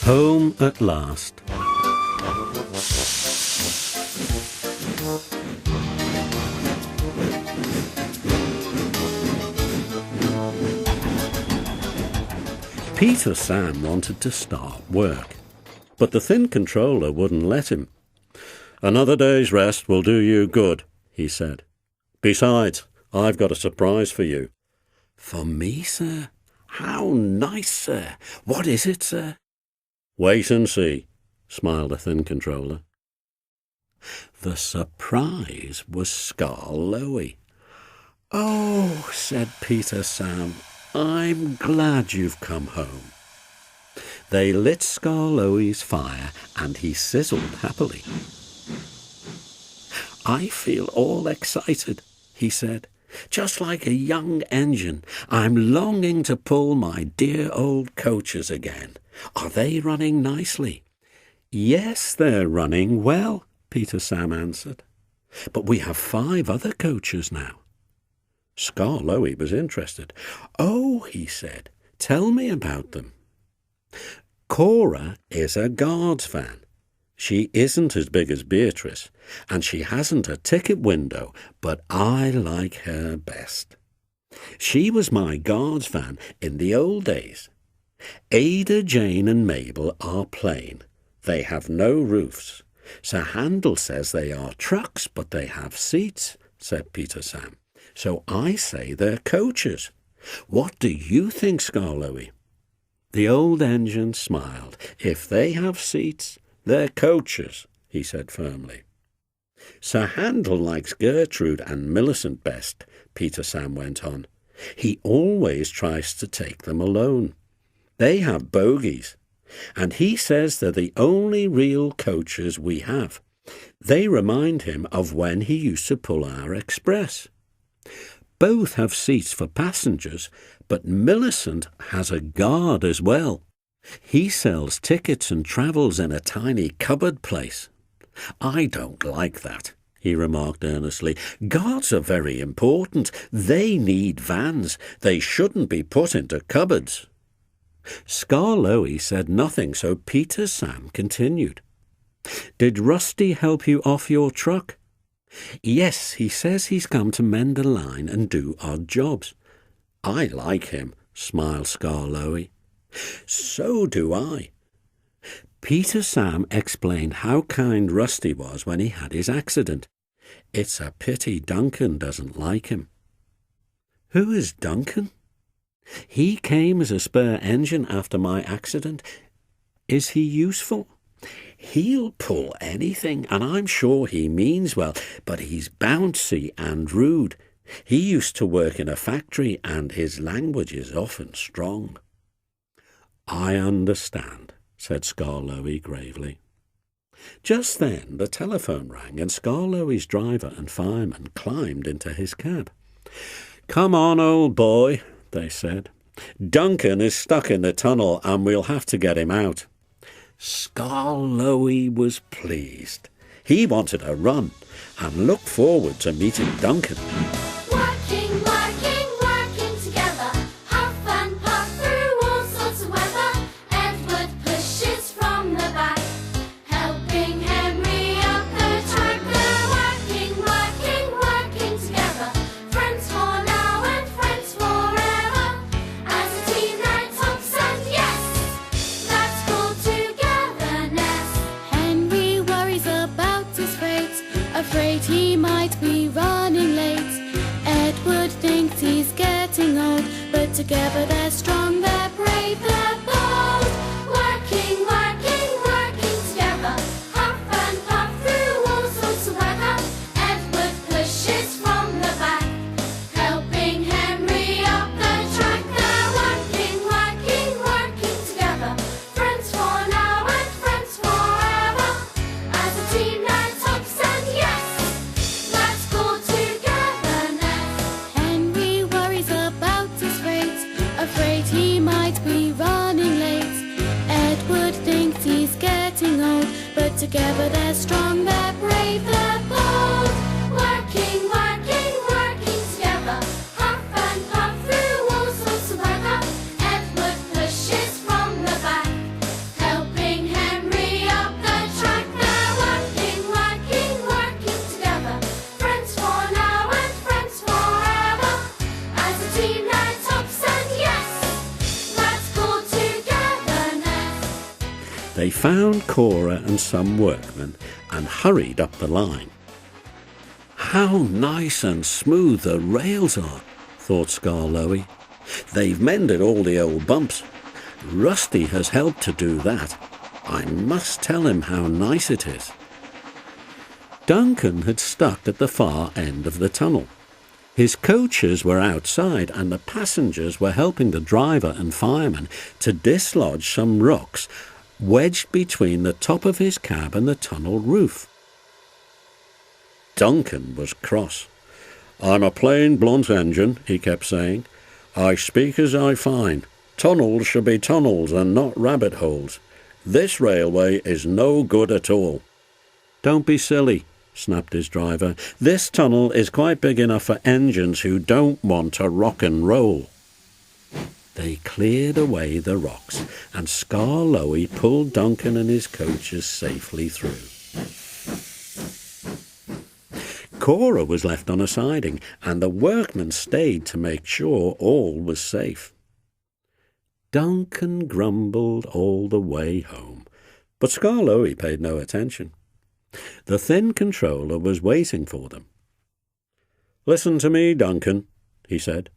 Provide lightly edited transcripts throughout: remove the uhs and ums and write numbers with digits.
Home at last. Peter Sam wanted to start work, but the thin controller wouldn't let him. "Another day's rest will do you good," he said. "Besides, I've got a surprise for you." "For me, sir? How nice, sir. What is it, sir?" "Wait and see," smiled the thin controller. The surprise was Skarloey. "Oh," said Peter Sam, "I'm glad you've come home." They lit Skarloey's fire and he sizzled happily. "I feel all excited," he said, "just like a young engine. I'm longing to pull my dear old coaches again. Are they running nicely?" "Yes, they're running well," Peter Sam answered. "But we have 5 other coaches now." Skarloey was interested. "Oh," he said, "tell me about them." "Cora is a Guards fan. She isn't as big as Beatrice, and she hasn't a ticket window, but I like her best. She was my Guards fan in the old days. Ada, Jane and Mabel are plain. They have no roofs. Sir Handel says they are trucks, but they have seats," said Peter Sam. "So I say they're coaches. What do you think, Skarloey?" The old engine smiled. "If they have seats, they're coaches," he said firmly. "Sir Handel likes Gertrude and Millicent best," Peter Sam went on. "He always tries to take them alone. They have bogies, and he says they're the only real coaches we have. They remind him of when he used to pull our express. Both have seats for passengers, but Millicent has a guard as well. He sells tickets and travels in a tiny cupboard place. I don't like that," he remarked earnestly. "Guards are very important. They need vans. They shouldn't be put into cupboards." Skarloey said nothing, so Peter Sam continued. "Did Rusty help you off your truck?" "Yes, he says he's come to mend a line and do odd jobs." "I like him," smiled Skarloey. "So do I." Peter Sam explained how kind Rusty was when he had his accident. "It's a pity Duncan doesn't like him." "Who is Duncan?" "He came as a spare engine after my accident." "Is he useful?" "He'll pull anything, and I'm sure he means well, but he's bouncy and rude. He used to work in a factory, and his language is often strong." "I understand," said Skarloey gravely. Just then the telephone rang, and Skarloey's driver and fireman climbed into his cab. "Come on, old boy," they said. "Duncan is stuck in the tunnel, and we'll have to get him out." Skarloey was pleased. He wanted a run and looked forward to meeting Duncan. Working, working, working together, huff and puff through all sorts of weather. Edward pushes from the back, helping Henry up the track. They're working, working, working together, friends for now and friends forever. As a team that talks and yes, that's called togetherness. Henry worries about his fate, afraid he might be running late. Edward thinks he's getting old, but together they're strong, they're brave, they're bold. Working, working, working together, huff and puff through all sorts of weather. Edward pushes from the back, helping Henry up the track. They're working, working, working together, friends for now and friends forever. As a team that talks and yes, that's called togetherness. Henry worries about his fate, afraid he might be running late. Edward thinks he's getting old, but together they're strong, they're brave, they're bold. Working, working, working together, huff and puff through all sorts of weather. Edward pushes from the back, helping They found Cora and some workmen and hurried up the line. "How nice and smooth the rails are," thought Skarloey. "They've mended all the old bumps. Rusty has helped to do that. I must tell him how nice it is." Duncan had stuck at the far end of the tunnel. His coaches were outside and the passengers were helping the driver and fireman to dislodge some rocks wedged between the top of his cab and the tunnel roof. Duncan was cross. "I'm a plain blunt engine," he kept saying. "I speak as I find. Tunnels should be tunnels and not rabbit holes. This railway is no good at all." "Don't be silly," snapped his driver. "This tunnel is quite big enough for engines who don't want to rock and roll." They cleared away the rocks, and Skarloey pulled Duncan and his coaches safely through. Cora was left on a siding, and the workmen stayed to make sure all was safe. Duncan grumbled all the way home, but Skarloey paid no attention. The thin controller was waiting for them. "Listen to me, Duncan," he said.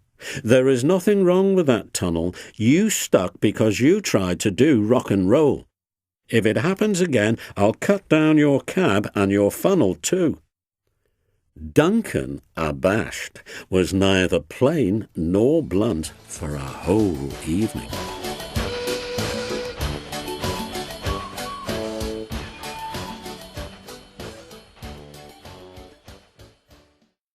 "There is nothing wrong with that tunnel. You stuck because you tried to do rock and roll. If it happens again, I'll cut down your cab and your funnel too." Duncan, abashed, was neither plain nor blunt for a whole evening.